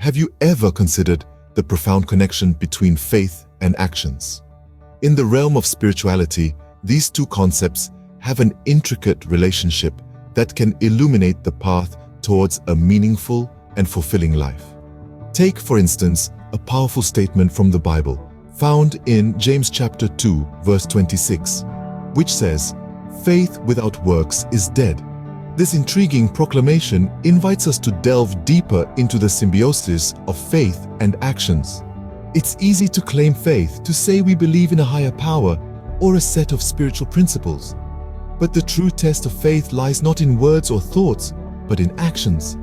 Have you ever considered the profound connection between faith and actions? In the realm of spirituality, these two concepts have an intricate relationship that can illuminate the path towards a meaningful and fulfilling life. Take, for instance, a powerful statement from the Bible found in James chapter 2, verse 26, which says, "Faith without works is dead." This intriguing proclamation invites us to delve deeper into the symbiosis of faith and actions. It's easy to claim faith, to say we believe in a higher power or a set of spiritual principles. But the true test of faith lies not in words or thoughts, but in actions.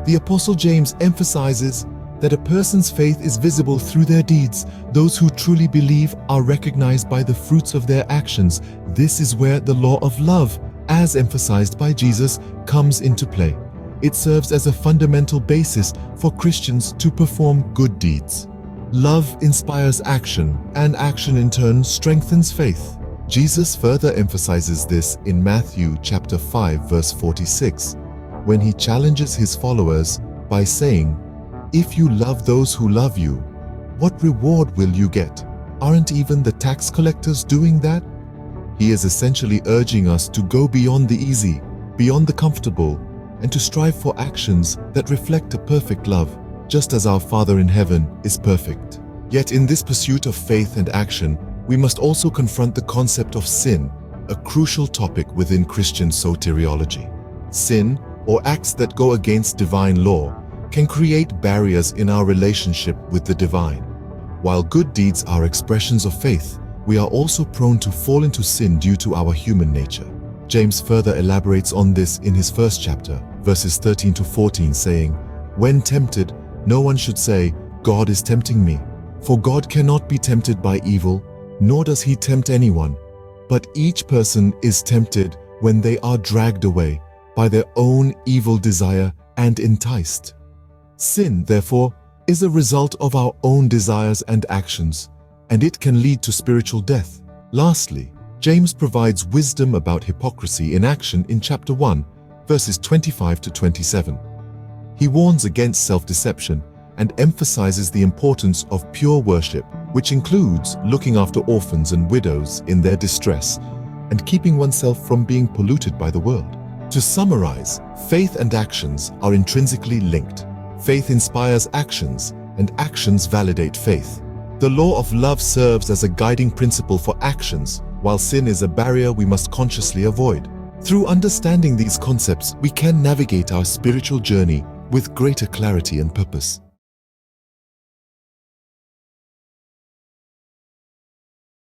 The Apostle James emphasizes that a person's faith is visible through their deeds. Those who truly believe are recognized by the fruits of their actions. This is where the law of love, as emphasized by Jesus, comes into play. It serves as a fundamental basis for Christians to perform good deeds. Love inspires action, and action in turn strengthens faith. Jesus further emphasizes this in Matthew chapter 5, verse 46, when he challenges his followers by saying, "If you love those who love you, what reward will you get? Aren't even the tax collectors doing that?" He is essentially urging us to go beyond the easy, beyond the comfortable, and to strive for actions that reflect a perfect love, just as our Father in heaven is perfect. Yet in this pursuit of faith and action, we must also confront the concept of sin, a crucial topic within Christian soteriology. Sin, or acts that go against divine law, can create barriers in our relationship with the divine. While good deeds are expressions of faith, we are also prone to fall into sin due to our human nature. James further elaborates on this in his first chapter, verses 13 to 14, saying, "When tempted, no one should say, 'God is tempting me.' For God cannot be tempted by evil, nor does he tempt anyone. But each person is tempted when they are dragged away by their own evil desire and enticed." Sin, therefore, is a result of our own desires and actions, and it can lead to spiritual death. Lastly, James provides wisdom about hypocrisy in action in chapter 1, verses 25 to 27. He warns against self-deception and emphasizes the importance of pure worship, which includes looking after orphans and widows in their distress and keeping oneself from being polluted by the world. To summarize, faith and actions are intrinsically linked. Faith inspires actions, and actions validate faith. The law of love serves as a guiding principle for actions, while sin is a barrier we must consciously avoid. Through understanding these concepts, we can navigate our spiritual journey with greater clarity and purpose.